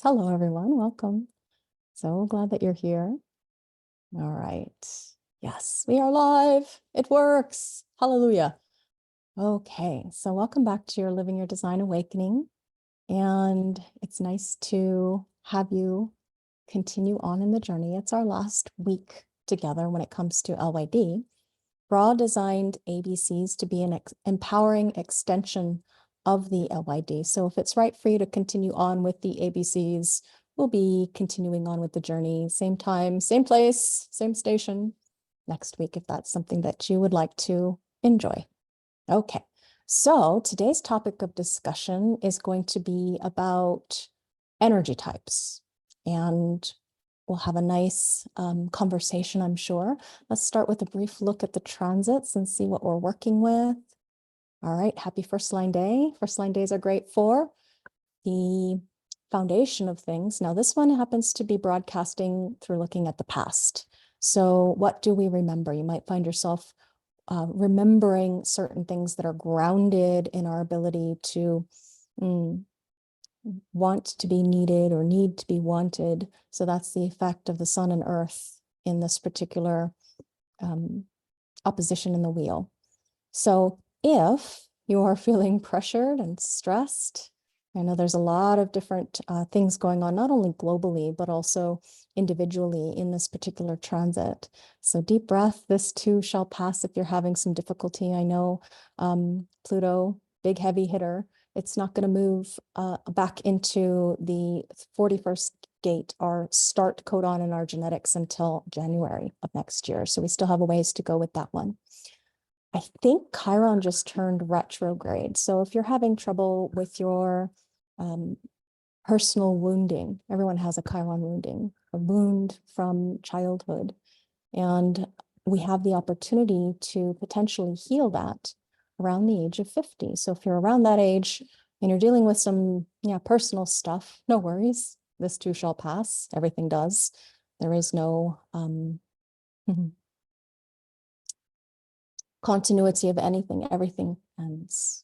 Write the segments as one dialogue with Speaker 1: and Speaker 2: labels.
Speaker 1: Hello, everyone. Welcome. So glad that you're here. All right. Yes, we are live. It works. Hallelujah. Okay. So welcome back to your Living Your Design Awakening. And it's nice to have you continue on in the journey. It's our last week together when it comes to LYD. We're all designed ABCs to be an empowering extension of the LYD. So if it's right for you to continue on with the ABCs, we'll be continuing on with the journey. Same time, same place, same station next week, if that's something that you would like to enjoy. Okay, so today's topic of discussion is going to be about energy types. And we'll have a nice conversation, I'm sure. Let's start with a brief look at the transits and see what we're working with. All right, happy first line day. First line days are great for the foundation of things. Now, this one happens to be broadcasting through looking at the past. So what do we remember? You might find yourself remembering certain things that are grounded in our ability to want to be needed or need to be wanted. So that's the effect of the sun and earth in this particular opposition in the wheel. So if you are feeling pressured and stressed, I know there's a lot of different things going on, not only globally, but also individually in this particular transit. So deep breath, this too shall pass if you're having some difficulty. I know Pluto, big heavy hitter, it's not going to move back into the 41st gate, our start codon in our genetics, until January of next year. So we still have a ways to go with that one. I think Chiron just turned retrograde. So if you're having trouble with your personal wounding, everyone has a Chiron wounding, a wound from childhood. And we have the opportunity to potentially heal that around the age of 50. So if you're around that age and you're dealing with some personal stuff, no worries. This too shall pass. Everything does. There is no continuity of anything. Everything ends.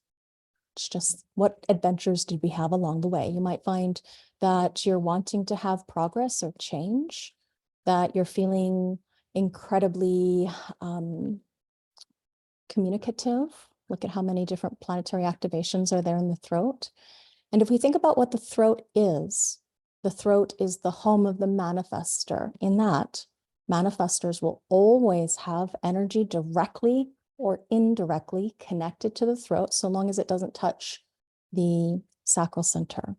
Speaker 1: It's just, what adventures did we have along the way? You might find that you're wanting to have progress or change, that you're feeling incredibly communicative. Look at how many different planetary activations are there in the throat. And if we think about what the throat is the home of the manifestor. In that, manifestors will always have energy directly or indirectly connected to the throat, so long as it doesn't touch the sacral center.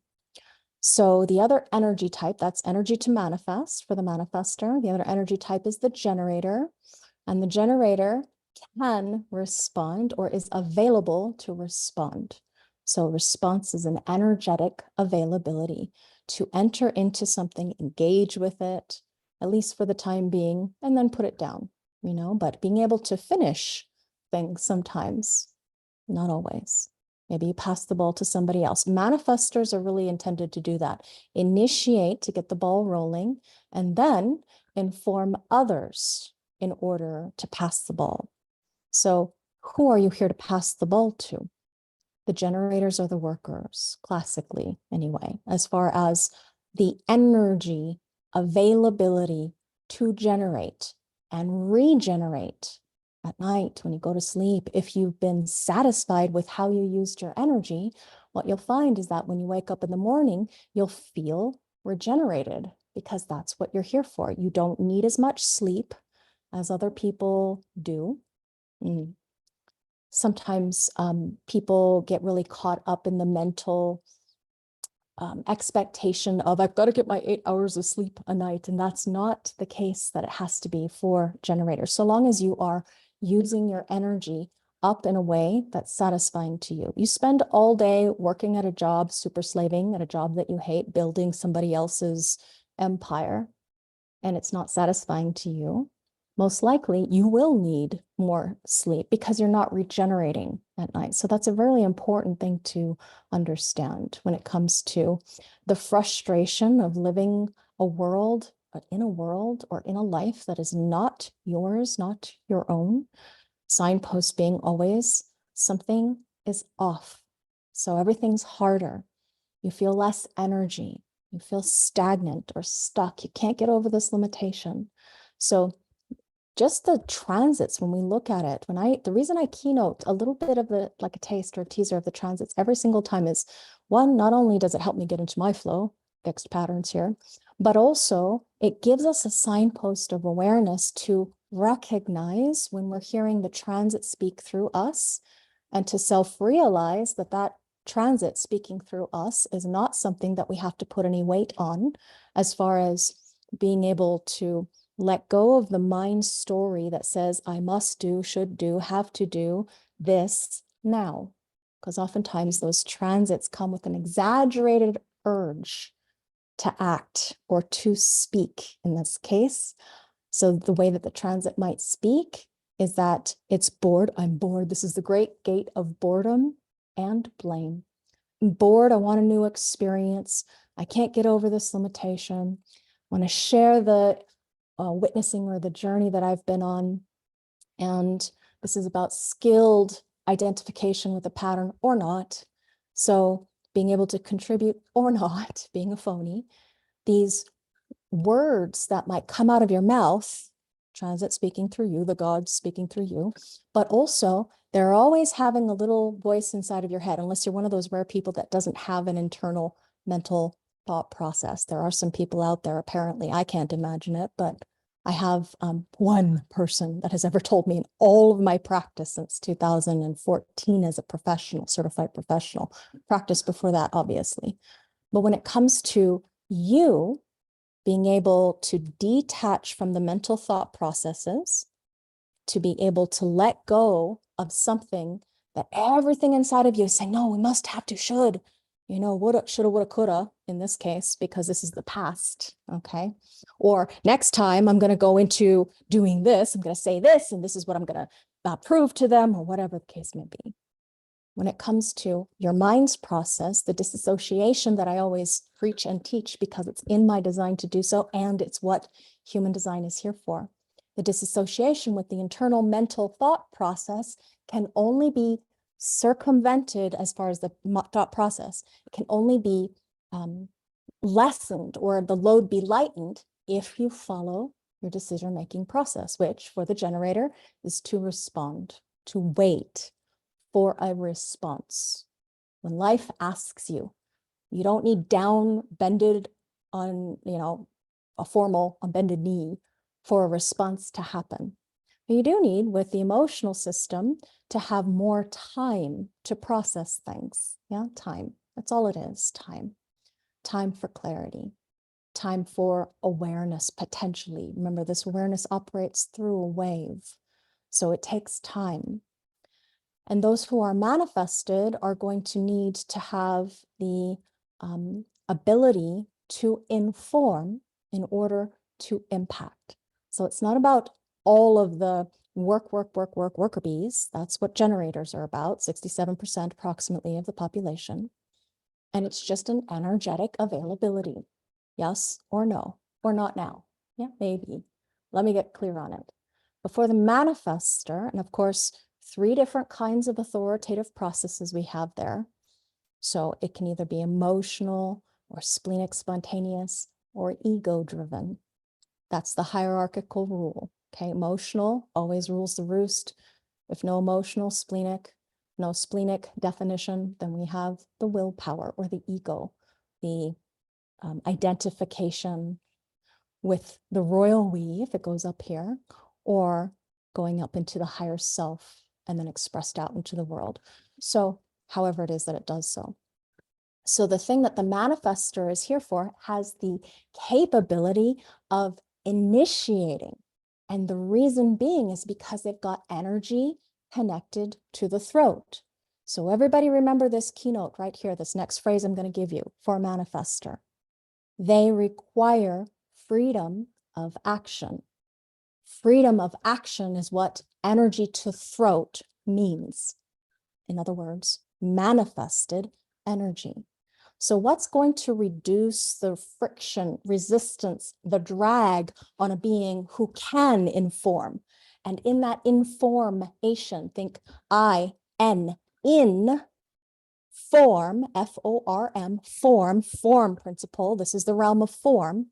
Speaker 1: So the other energy type, that's energy to manifest for the manifestor. The other energy type is the generator. And the generator can respond or is available to respond. So response is an energetic availability to enter into something, engage with it, at least for the time being, and then put it down, but being able to finish things sometimes, not always. Maybe you pass the ball to somebody else. Manifestors are really intended to do that. Initiate to get the ball rolling, and then inform others in order to pass the ball. So who are you here to pass the ball to? The generators are the workers, classically anyway, as far as the energy availability to generate and regenerate at night when you go to sleep. If you've been satisfied with how you used your energy, what you'll find is that when you wake up in the morning, you'll feel regenerated, because that's what you're here for. You don't need as much sleep as other people do. Sometimes people get really caught up in the mental expectation of, I've got to get my 8 hours of sleep a night. And that's not the case that it has to be for generators. So long as you are using your energy up in a way that's satisfying to you. You spend all day working at a job, super slaving at a job that you hate, building somebody else's empire, and it's not satisfying to you. Most likely you will need more sleep because you're not regenerating at night. So that's a really important thing to understand when it comes to the frustration of living in a world or in a life that is not yours, not your own. Signpost being always something is off. So everything's harder. You feel less energy. You feel stagnant or stuck. You can't get over this limitation. So just the transits, when we look at it, the reason I keynote a little bit of like a taste or a teaser of the transits every single time is, one, not only does it help me get into my flow, fixed patterns here, but also it gives us a signpost of awareness to recognize when we're hearing the transit speak through us, and to self-realize that that transit speaking through us is not something that we have to put any weight on, as far as being able to let go of the mind story that says, I must do, should do, have to do this now. Because oftentimes those transits come with an exaggerated urge to act or to speak in this case. So the way that the transit might speak is that it's bored. I'm bored. This is the great gate of boredom and blame. I'm bored. I want a new experience. I can't get over this limitation. I want to share the witnessing or the journey that I've been on. And this is about skilled identification with a pattern or not. So being able to contribute or not, being a phony, these words that might come out of your mouth, transit speaking through you, the gods speaking through you, but also they're always having a little voice inside of your head, unless you're one of those rare people that doesn't have an internal mental thought process. There are some people out there, apparently, I can't imagine it, but I have one person that has ever told me in all of my practice since 2014 as a professional, certified professional, practice before that, obviously. But when it comes to you being able to detach from the mental thought processes, to be able to let go of something that everything inside of you is saying, no, we must have to, should, woulda, shoulda, woulda, coulda, in this case, because this is the past, okay? Or next time I'm going to go into doing this, I'm going to say this, and this is what I'm going to prove to them, or whatever the case may be. When it comes to your mind's process, the disassociation that I always preach and teach because it's in my design to do so, and it's what human design is here for. The disassociation with the internal mental thought process can only be circumvented as far as the thought process. It can only be lessened or the load be lightened if you follow your decision-making process, which for the generator is to respond, to wait for a response. When life asks you, you don't need down bended on, a formal on bended knee for a response to happen. But you do need, with the emotional system, to have more time to process things. Yeah, time. That's all it is, time. Time for clarity. Time for awareness, potentially. Remember, this awareness operates through a wave. So it takes time. And those who are manifested are going to need to have the ability to inform in order to impact. So it's not about all of the worker bees. That's what generators are about, 67% approximately of the population. And it's just an energetic availability. Yes or no, or not now. Yeah, maybe. Let me get clear on it. Before the manifestor, and of course, 3 different kinds of authoritative processes we have there. So it can either be emotional or splenic spontaneous or ego-driven. That's the hierarchical rule. Okay, emotional always rules the roost. If no emotional, splenic, no splenic definition, then we have the willpower or the ego, the identification with the royal we, if it goes up here, or going up into the higher self and then expressed out into the world. So however it is that it does so. So the thing that the manifestor is here for has the capability of initiating. And the reason being is because they've got energy connected to the throat. So everybody remember this keynote right here, this next phrase I'm going to give you for a manifestor. They require freedom of action. Freedom of action is what energy to throat means. In other words, manifested energy. So what's going to reduce the friction, resistance, the drag on a being who can inform? And in that information, think I-N, in, form, F-O-R-M, form principle. This is the realm of formation,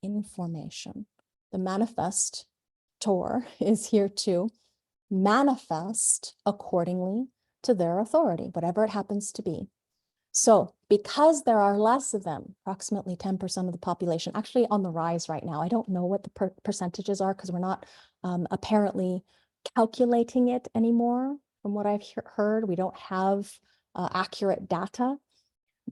Speaker 1: information. The manifestor is here to manifest accordingly to their authority, whatever it happens to be. So because there are less of them, approximately 10% of the population, actually on the rise right now. I don't know what the percentages are because we're not apparently calculating it anymore. From what I've heard, we don't have accurate data,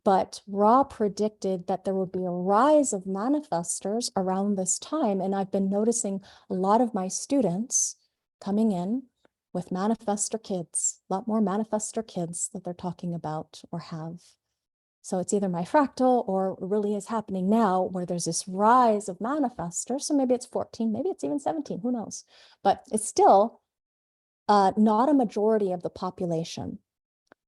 Speaker 1: but Ra predicted that there would be a rise of manifestors around this time. And I've been noticing a lot of my students coming in with manifestor kids, a lot more manifestor kids that they're talking about or have. So it's either my fractal or it really is happening now where there's this rise of manifestors. So maybe it's 14, maybe it's even 17, who knows? But it's still not a majority of the population.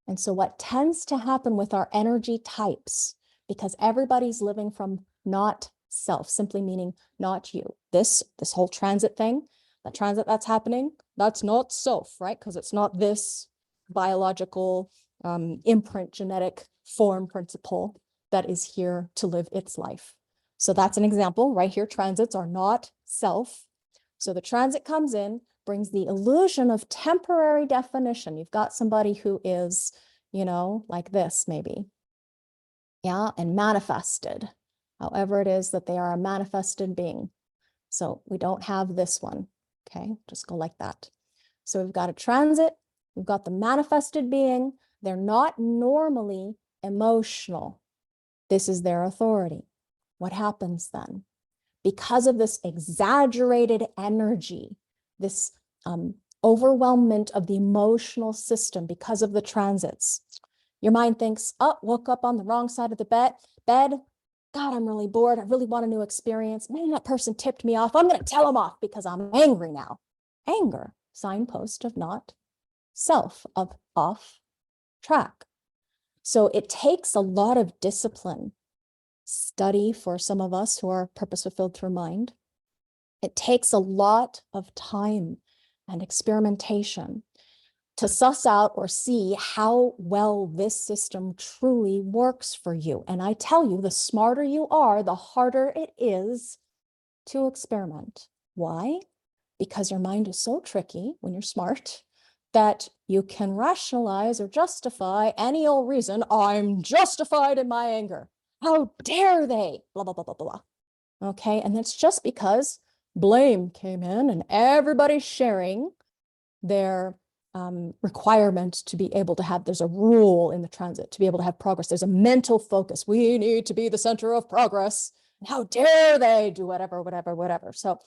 Speaker 1: And so what tends to happen with our energy types, because everybody's living from not self, simply meaning not you. This whole transit thing, the transit that's happening, that's not self, right? Because it's not this biological imprint, genetic form principle that is here to live its life. So that's an example right here. Transits are not self. So the transit comes in, brings the illusion of temporary definition. You've got somebody who is, you know, like this maybe, yeah, and manifested, however it is that they are a manifested being. So we don't have this one, okay? Just go like that. So we've got a transit, we've got the manifested being. They're not normally emotional. This is their authority. What happens then? Because of this exaggerated energy, this overwhelmment of the emotional system because of the transits, your mind thinks, oh, woke up on the wrong side of the bed. God, I'm really bored. I really want a new experience. Man, that person tipped me off. I'm going to tell them off because I'm angry now. Anger, signpost of not self, of off track. So it takes a lot of discipline, study for some of us who are purpose fulfilled through mind. It takes a lot of time and experimentation to suss out or see how well this system truly works for you. And I tell you, the smarter you are, the harder it is to experiment. Why? Because your mind is so tricky when you're smart that you can rationalize or justify any old reason. I'm justified in my anger. How dare they? Blah, blah, blah, blah, blah. Okay, and that's just because blame came in and everybody's sharing their requirement to be able to have, there's a rule in the transit to be able to have progress. There's a mental focus. We need to be the center of progress. And how dare they do whatever, whatever, whatever. So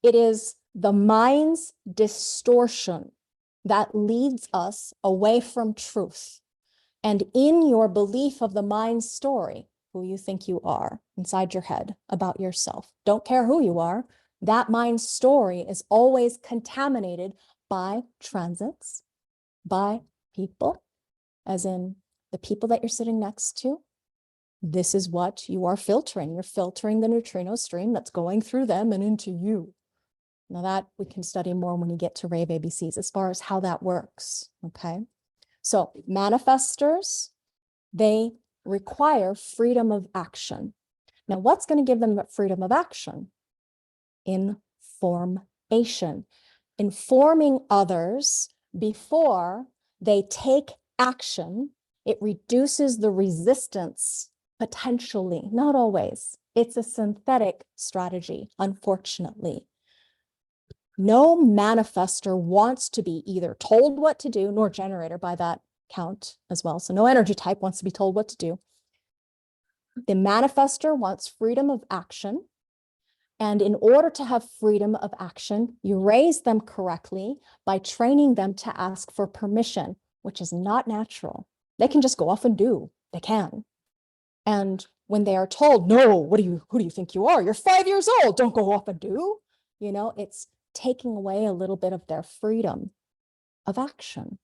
Speaker 1: it is the mind's distortion that leads us away from truth. And in your belief of the mind's story, who you think you are inside your head about yourself, don't care who you are, that mind's story is always contaminated by transits, by people, as in the people that you're sitting next to. This is what you are filtering. You're filtering the neutrino stream that's going through them and into you. Now that we can study more when you get to rave ABCs as far as how that works, okay? So manifestors, they require freedom of action. Now what's going to give them freedom of action? Information. Informing others before they take action, it reduces the resistance potentially, not always. It's a synthetic strategy, unfortunately. No manifestor wants to be either told what to do, nor generator by that count as well. So no energy type wants to be told what to do. The manifestor wants freedom of action. And in order to have freedom of action, you raise them correctly by training them to ask for permission, which is not natural. They can just go off and do. They can. And when they are told, no, who do you think you are? You're 5 years old. Don't go off and do. You know, it's taking away a little bit of their freedom of action.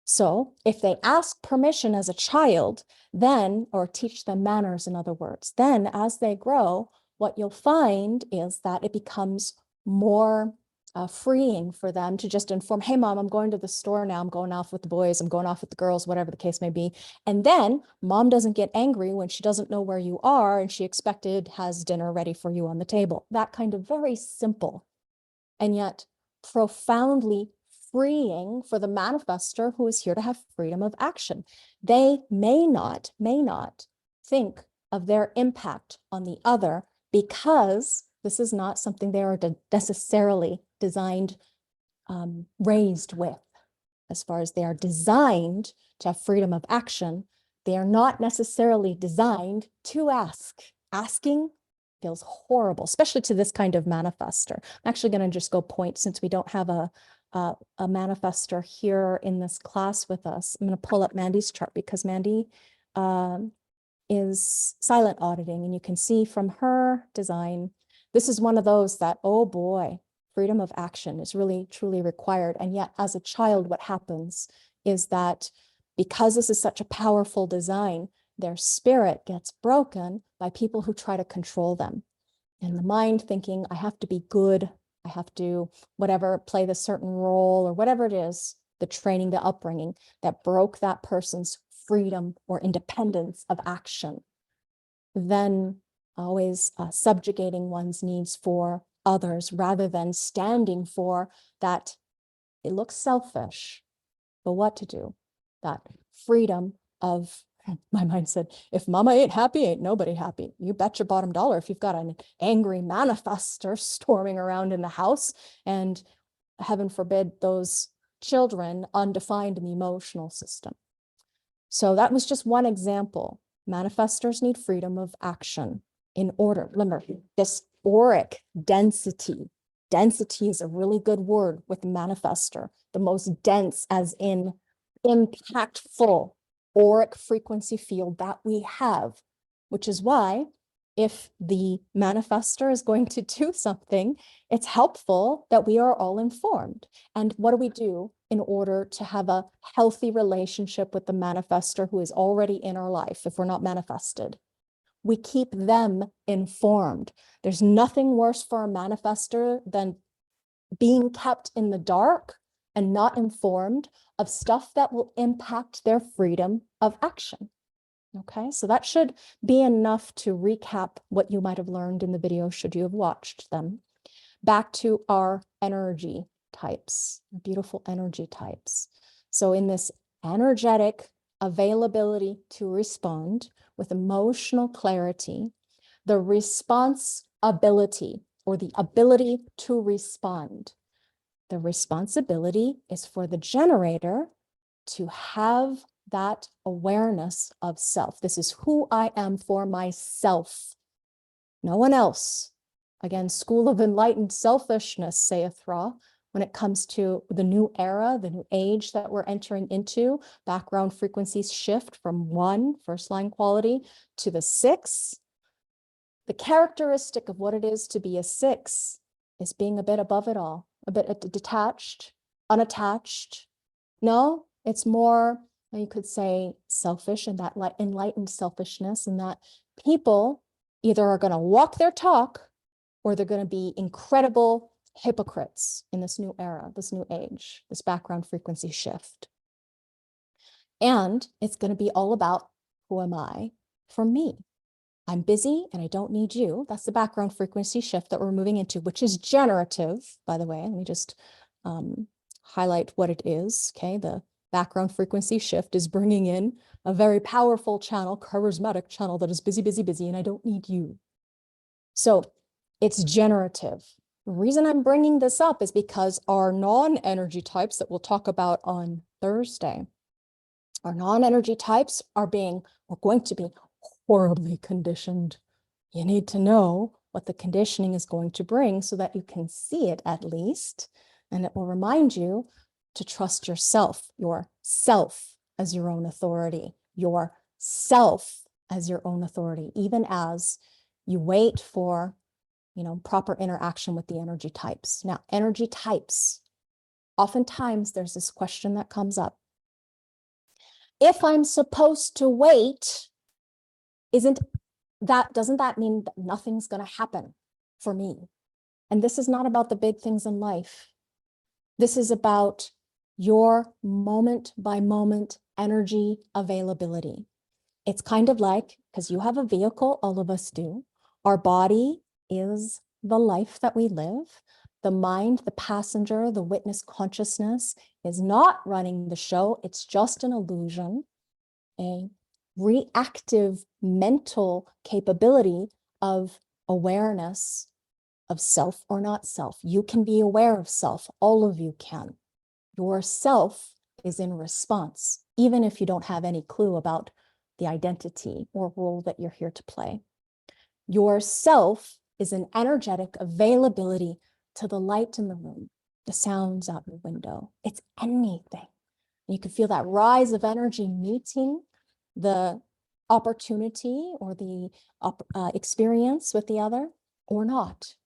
Speaker 1: So if they ask permission as a child, then, or teach them manners, in other words, then as they grow, what you'll find is that it becomes more freeing for them to just inform, hey, mom, I'm going to the store now. I'm going off with the boys. I'm going off with the girls, whatever the case may be. And then mom doesn't get angry when she doesn't know where you are and she has dinner ready for you on the table. That kind of very simple and yet profoundly freeing for the manifestor who is here to have freedom of action. They may not think of their impact on the other because this is not something they are necessarily designed, raised with. As far as they are designed to have freedom of action, they are not necessarily designed to ask. Asking feels horrible, especially to this kind of manifestor. I'm actually going to just go point, since we don't have a manifestor here in this class with us. I'm going to pull up Mandy's chart because Mandy is silent auditing, and you can see from her design, this is one of those that, oh boy, freedom of action is really, truly required. And yet as a child, what happens is that because this is such a powerful design, their spirit gets broken by people who try to control them. And the mind thinking, I have to be good, I have to, whatever, play this certain role or whatever it is, the training, the upbringing that broke that person's freedom or independence of action. Then always subjugating one's needs for others rather than standing for that. It looks selfish, but what to do? That freedom of, my mind said, if mama ain't happy, ain't nobody happy. You bet your bottom dollar if you've got an angry manifestor storming around in the house, and heaven forbid those children undefined in the emotional system. So that was just one example. Manifestors need freedom of action in order. Remember, this auric density. Density is a really good word with manifestor. The most dense as in impactful auric frequency field that we have, which is why if the manifestor is going to do something, it's helpful that we are all informed. And what do we do in order to have a healthy relationship with the manifestor who is already in our life if we're not manifested? We keep them informed. There's nothing worse for a manifestor than being kept in the dark and not informed of stuff that will impact their freedom of action. Okay, so that should be enough to recap what you might have learned in the video should you have watched them. Back to our energy types, beautiful energy types. So in this energetic availability to respond with emotional clarity, the response ability or the ability to respond. The responsibility is for the generator to have that awareness of self. This is who I am for myself, no one else. Again, school of enlightened selfishness, saith Ra, when it comes to the new era, the new age that we're entering into. Background frequencies shift from 1, first line quality, to the 6. The characteristic of what it is to be a 6 is being a bit above it all, a bit detached, unattached. No, it's more, you could say, selfish, and that enlightened selfishness, and that people either are going to walk their talk or they're going to be incredible hypocrites in this new era, this new age, this background frequency shift. And it's going to be all about, who am I for me? I'm busy and I don't need you. That's the background frequency shift that we're moving into, which is generative, by the way. Let me just highlight what it is. Okay, the background frequency shift is bringing in a very powerful channel, charismatic channel that is busy, busy, busy, and I don't need you. So it's generative. The reason I'm bringing this up is because our non-energy types that we'll talk about on Thursday, our non-energy types are going to be horribly conditioned. You need to know what the conditioning is going to bring so that you can see it at least, and it will remind you to trust yourself as your own authority, yourself as your own authority, even as you wait for, proper interaction with the energy types. Now, energy types, oftentimes there's this question that comes up. If I'm supposed to wait, doesn't that mean that nothing's going to happen for me? And this is not about the big things in life. This is about your moment by moment energy availability. It's kind of like, because you have a vehicle, all of us do. Our body is the life that we live. The mind, the passenger, the witness consciousness is not running the show. It's just an illusion, a reactive mental capability of awareness of self or not self. You can be aware of self. All of you can. Your self is in response, even if you don't have any clue about the identity or role that you're here to play. Your self is an energetic availability to the light in the room, the sounds out your window. It's anything. You can feel that rise of energy meeting the opportunity or the experience with the other or not.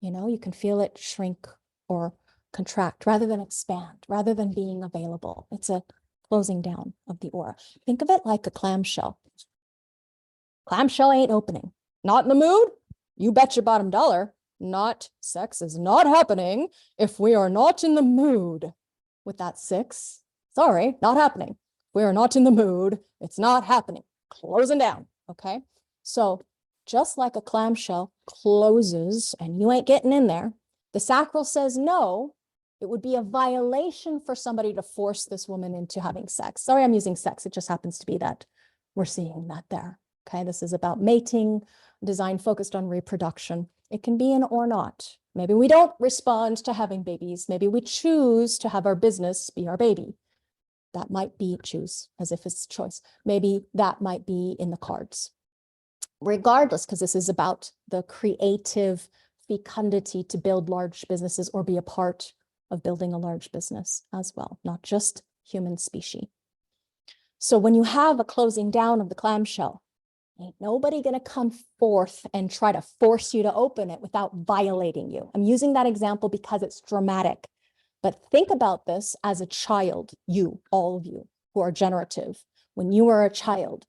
Speaker 1: You know, you can feel it shrink or contract rather than expand, rather than being available. It's a closing down of the aura. Think of it like a clamshell. Clamshell ain't opening. Not in the mood? You bet your bottom dollar. Not sex is not happening if we are not in the mood. With that 6, sorry, not happening. We are not in the mood. It's not happening. Closing down, okay? So just like a clamshell closes and you ain't getting in there, the sacral says no. It would be a violation for somebody to force this woman into having sex. Sorry, I'm using sex. It just happens to be that we're seeing that there. Okay, this is about mating, design focused on reproduction. It can be an or not. Maybe we don't respond to having babies. Maybe we choose to have our business be our baby. That might be choose, as if it's choice. Maybe that might be in the cards. Regardless, because this is about the creative fecundity to build large businesses or be a part of building a large business as well, not just human species. So when you have a closing down of the clamshell, ain't nobody gonna come forth and try to force you to open it without violating you. I'm using that example because it's dramatic, but think about this as a child, you, all of you who are generative. When you were a child,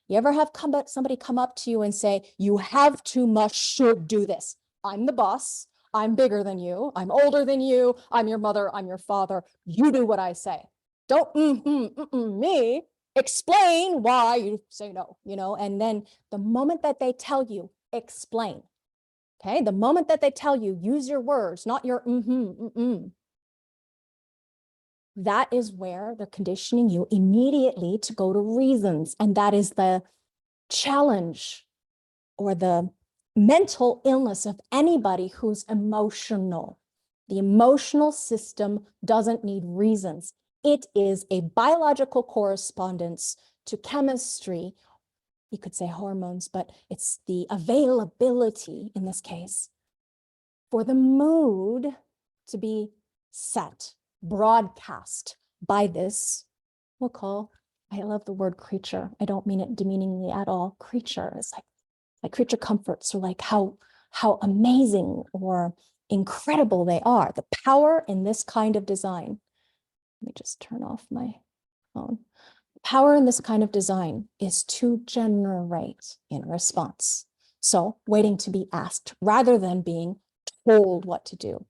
Speaker 1: you ever have somebody come up to you and say, you have to, must, should do this. I'm the boss. I'm bigger than you. I'm older than you. I'm your mother. I'm your father. You do what I say. Don't me. Explain why you say no, you know, and then the moment that they tell you, explain. Okay, the moment that they tell you, use your words, not your that is where they're conditioning you immediately to go to reasons. And that is the challenge or the mental illness of anybody who's emotional. The emotional system doesn't need reasons. It is a biological correspondence to chemistry. You could say hormones, but it's the availability in this case for the mood to be set, broadcast by this, we'll call, I love the word creature. I don't mean it demeaningly at all. Creature is like creature comforts, or like how amazing or incredible they are. The power in this kind of design. Let me just turn off my phone. Power in this kind of design is to generate in response. So waiting to be asked rather than being told what to do.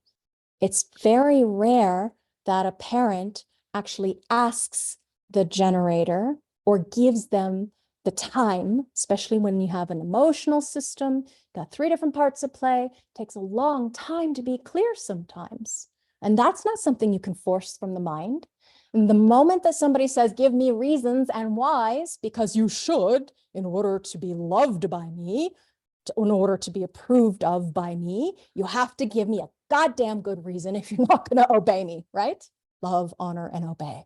Speaker 1: It's very rare that a parent actually asks the generator or gives them the time, especially when you have an emotional system, got 3 different parts at play, takes a long time to be clear sometimes. And that's not something you can force from the mind. And the moment that somebody says, give me reasons and whys, because you should, in order to be loved by me, in order to be approved of by me, you have to give me a goddamn good reason if you're not going to obey me, right? Love, honor, and obey.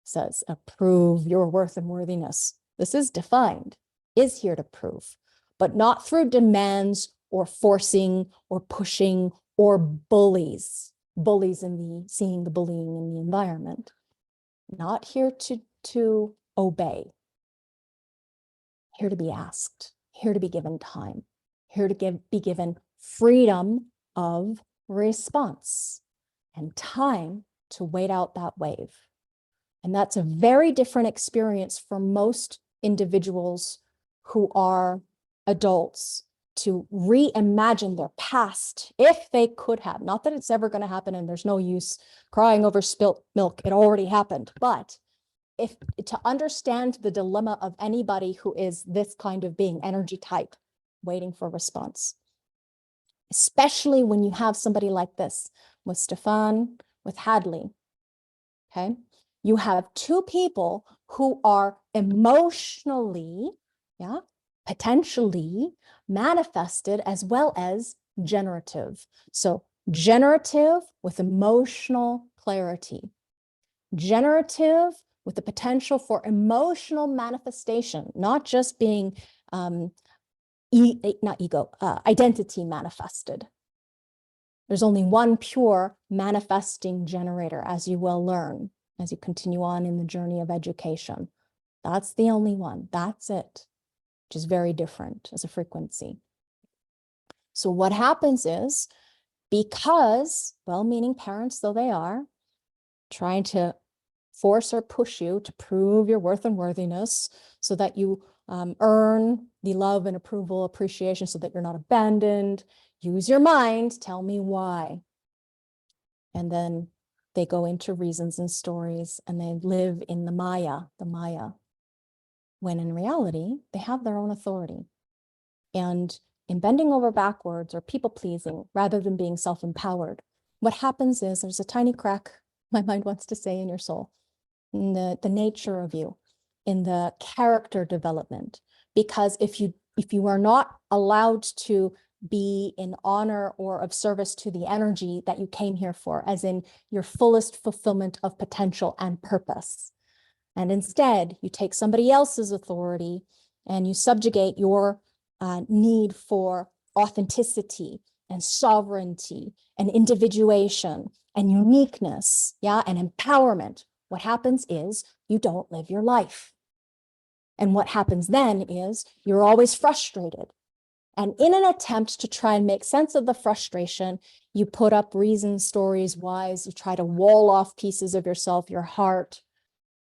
Speaker 1: Says, approve your worth and worthiness. This is defined, is here to prove, but not through demands or forcing or pushing or bullies. Bullies in the, seeing the bullying in the environment. Not here to obey. Here to be asked, here to be given time, here to be given freedom of response and time to wait out that wave. And that's a very different experience for most individuals who are adults to reimagine their past if they could have. Not that it's ever going to happen and there's no use crying over spilt milk. It already happened. But if to understand the dilemma of anybody who is this kind of being, energy type, waiting for response, especially when you have somebody like this with Stefan, with Hadley, okay? You have two people who are emotionally, yeah, potentially manifested as well as generative. So generative with emotional clarity, generative with the potential for emotional manifestation, not just being identity manifested. There's only one pure manifesting generator, as you will learn as you continue on in the journey of education. That's the only one. That's it, which is very different as a frequency. So what happens is, because well-meaning parents though they are, trying to force or push you to prove your worth and worthiness so that you earn the love and approval, appreciation, so that you're not abandoned. Use your mind, tell me why. And then they go into reasons and stories and they live in the Maya, when in reality, they have their own authority. And in bending over backwards or people pleasing, rather than being self-empowered, what happens is there's a tiny crack, my mind wants to say, in your soul, in the nature of you, in the character development. Because if you are not allowed to be in honor or of service to the energy that you came here for, as in your fullest fulfillment of potential and purpose, and instead you take somebody else's authority and you subjugate your need for authenticity and sovereignty and individuation and uniqueness, yeah, and empowerment, what happens is you don't live your life. And what happens then is you're always frustrated. And in an attempt to try and make sense of the frustration, you put up reasons, stories, whys, you try to wall off pieces of yourself, your heart,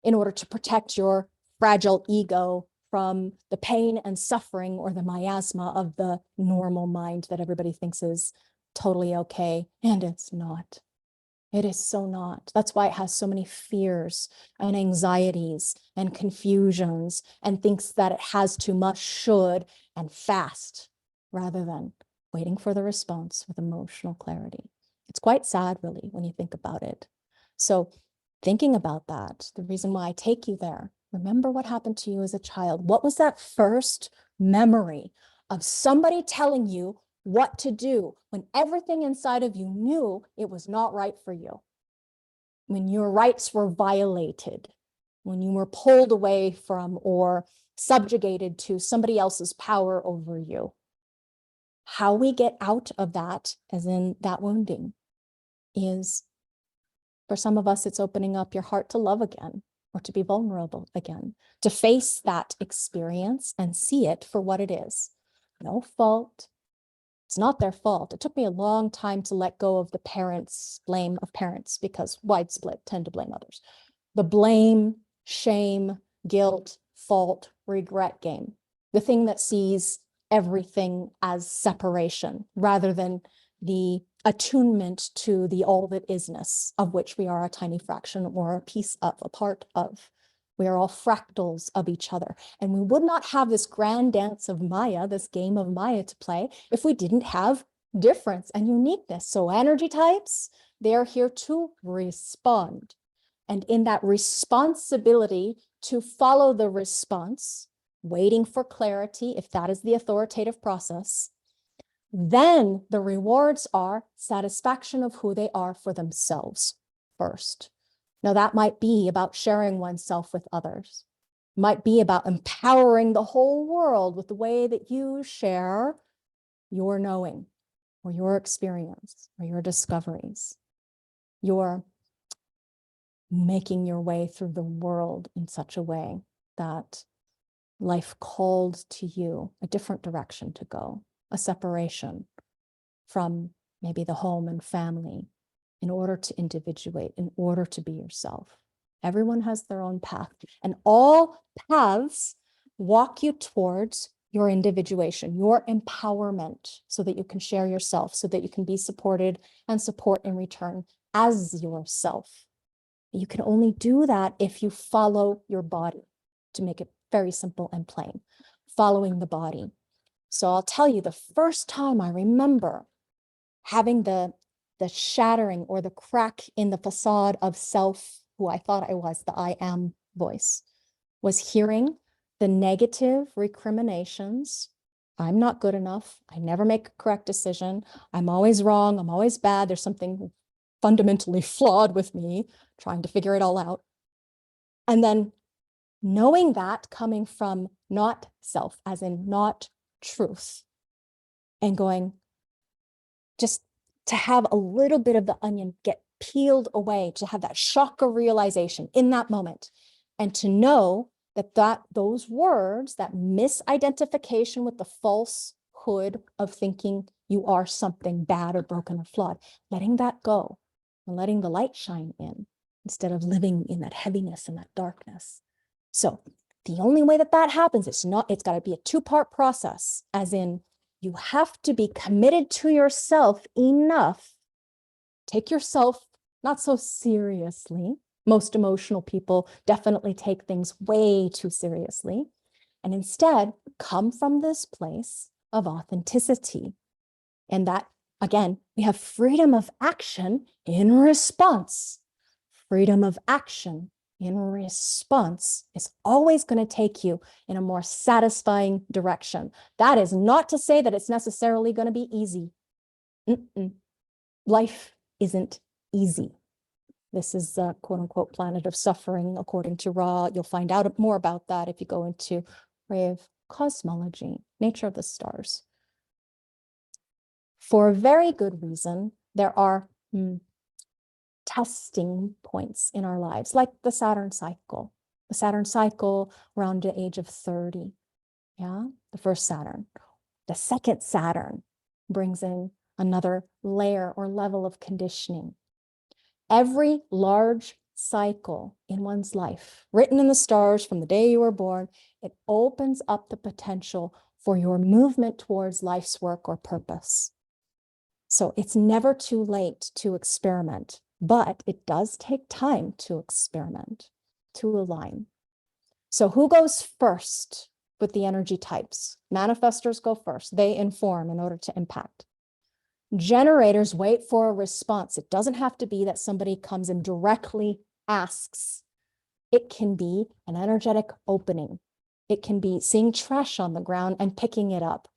Speaker 1: in order to protect your fragile ego from the pain and suffering or the miasma of the normal mind that everybody thinks is totally okay. And it's not. It is so not. That's why it has so many fears and anxieties and confusions and thinks that it has too much, should, and fast, rather than waiting for the response with emotional clarity. It's quite sad, really, when you think about it. So thinking about that, the reason why I take you there, remember what happened to you as a child. What was that first memory of somebody telling you what to do when everything inside of you knew it was not right for you? When your rights were violated, when you were pulled away from or subjugated to somebody else's power over you. How we get out of that, as in that wounding, is, for some of us, it's opening up your heart to love again, or to be vulnerable again, to face that experience and see it for what it is. No fault. It's not their fault. It took me a long time to let go of the blame of parents, because wide split tend to blame others. The blame, shame, guilt, fault, regret game. The thing that sees everything as separation rather than the attunement to the all that isness, of which we are a tiny fraction or a piece of, a part of. We are all fractals of each other. And we would not have this grand dance of Maya, this game of Maya to play, if we didn't have difference and uniqueness. So energy types, they are here to respond. And in that responsibility to follow the response, waiting for clarity, if that is the authoritative process, then the rewards are satisfaction of who they are for themselves first. Now, that might be about sharing oneself with others, might be about empowering the whole world with the way that you share your knowing or your experience or your discoveries. You're making your way through the world in such a way that life called to you a different direction to go, a separation from maybe the home and family, in order to individuate, in order to be yourself. Everyone has their own path, and all paths walk you towards your individuation, your empowerment, so that you can share yourself, so that you can be supported and support in return as yourself. You can only do that if you follow your body, to make it very simple and plain, following the body. So I'll tell you, the first time I remember having the shattering or the crack in the facade of self, who I thought I was, the I am voice, was hearing the negative recriminations. I'm not good enough. I never make a correct decision. I'm always wrong. I'm always bad. There's something fundamentally flawed with me, trying to figure it all out. And then knowing that coming from not self, as in not truth, and going, just to have a little bit of the onion get peeled away, to have that shock of realization in that moment, and to know that those words, that misidentification with the falsehood of thinking you are something bad or broken or flawed, letting that go and letting the light shine in instead of living in that heaviness and that darkness. So the only way that happens, it's got to be a two-part process, as in you have to be committed to yourself enough. Take yourself not so seriously. Most emotional people definitely take things way too seriously, and instead come from this place of authenticity. And that, again, we have freedom of action in response. Freedom of action in response is always going to take you in a more satisfying direction. That is not to say that it's necessarily going to be easy. Life isn't easy. This is a quote unquote planet of suffering, according to Ra. You'll find out more about that if you go into Ray of Cosmology, Nature of the Stars. For a very good reason, there are testing points in our lives, like the Saturn cycle. The Saturn cycle around the age of 30. Yeah, the first Saturn. The second Saturn brings in another layer or level of conditioning. Every large cycle in one's life, written in the stars from the day you were born, it opens up the potential for your movement towards life's work or purpose. So it's never too late to experiment, but it does take time to experiment, to align. So who goes first with the energy types? Manifestors go first. They inform in order to impact. Generators wait for a response. It doesn't have to be that somebody comes and directly asks. It can be an energetic opening. It can be seeing trash on the ground and picking it up.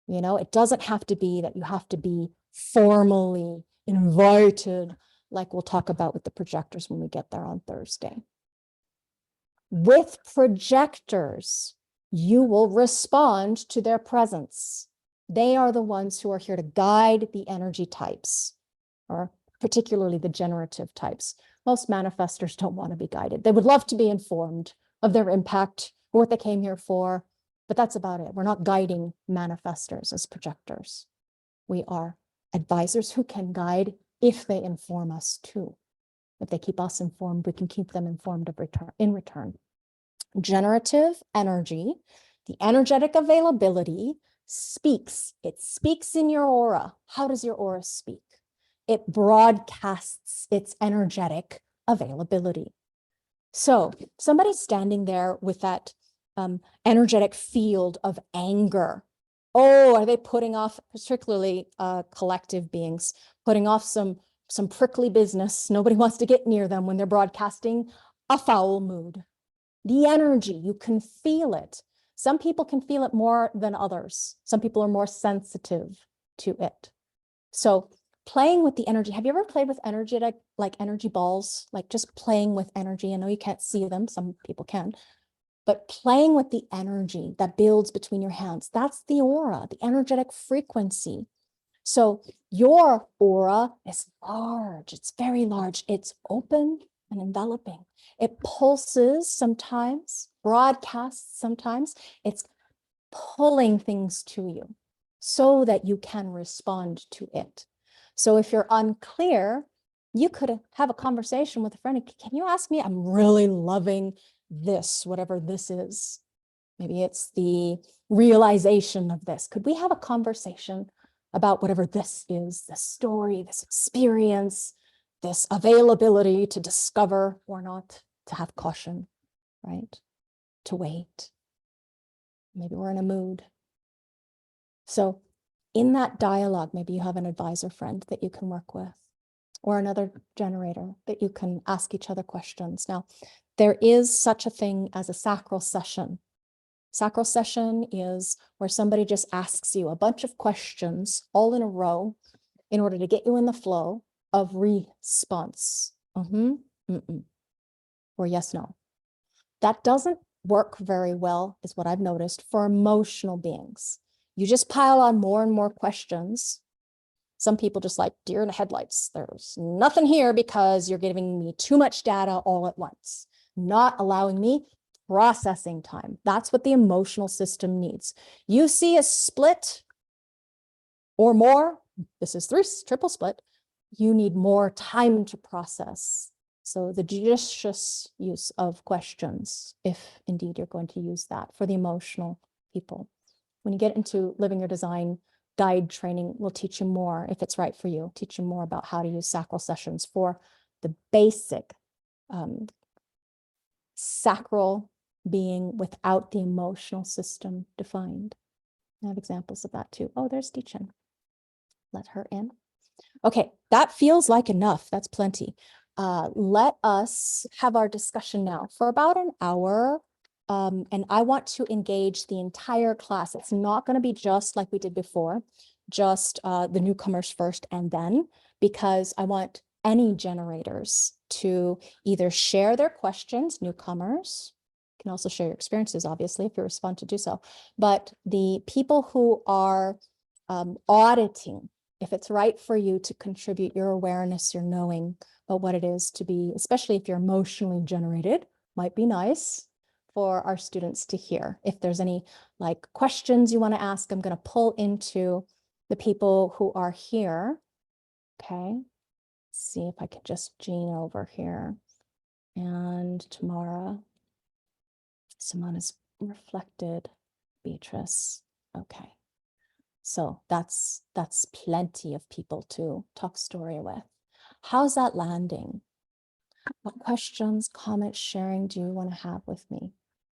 Speaker 1: You know, it doesn't have to be that you have to be formally invited, like we'll talk about with the projectors when we get there on Thursday. With projectors, you will respond to their presence. They are the ones who are here to guide the energy types, or particularly the generative types. Most manifestors don't want to be guided. They would love to be informed of their impact, what they came here for, but that's about it. We're not guiding manifestors as projectors. We are advisors who can guide if they inform us too. If they keep us informed, we can keep them informed in return. Generative energy, the energetic availability, speaks. It speaks in your aura. How does your aura speak? It broadcasts its energetic availability. So somebody's standing there with that energetic field of anger. Oh, are they putting off, particularly collective beings, putting off some prickly business? Nobody wants to get near them when they're broadcasting a foul mood. The energy, you can feel it. Some people can feel it more than others. Some people are more sensitive to it. So playing with the energy. Have you ever played with energy, like energy balls, like just playing with energy? I know you can't see them. Some people can. But playing with the energy that builds between your hands, that's the aura, the energetic frequency. So your aura is large. It's very large. It's open and enveloping. It pulses sometimes, broadcasts sometimes. It's pulling things to you so that you can respond to it. So if you're unclear, you could have a conversation with a friend. Can you ask me? I'm really loving this, whatever this is. Maybe it's the realization of this. Could we have a conversation about whatever this is, this story, this experience, this availability to discover or not, to have caution, right? To wait. Maybe we're in a mood. So in that dialogue, maybe you have an advisor friend that you can work with, or another generator that you can ask each other questions. Now, there is such a thing as a sacral session. Sacral session is where somebody just asks you a bunch of questions all in a row in order to get you in the flow of response. Or yes, no. That doesn't work very well, is what I've noticed, for emotional beings. You just pile on more and more questions. Some people just like deer in the headlights. There's nothing here because you're giving me too much data all at once, not allowing me processing time. That's what the emotional system needs. You see a split or more, this is triple split, you need more time to process. So the judicious use of questions, if indeed you're going to use that for the emotional people. When you get into living your design guide training, we'll teach you more, if it's right for you, teach you more about how to use sacral sessions for the basic sacral being without the emotional system defined. I have examples of that too. Oh, there's Deechen. Let her in. Okay, that feels like enough. That's plenty. Let us have our discussion now for about an hour. And I want to engage the entire class. It's not going to be just like we did before, just the newcomers first and then, because I want any generators to either share their questions, newcomers, you can also share your experiences, obviously, if you respond to do so, but the people who are auditing, if it's right for you to contribute your awareness, your knowing about what it is to be, especially if you're emotionally generated, might be nice for our students to hear. If there's any like questions you want to ask, I'm going to pull into the people who are here. Okay. Let's see if I could just Jean over here. And Tamara. Simone is reflected. Beatrice. Okay. So that's plenty of people to talk story with. How's that landing? What questions, comments, sharing do you want to have with me?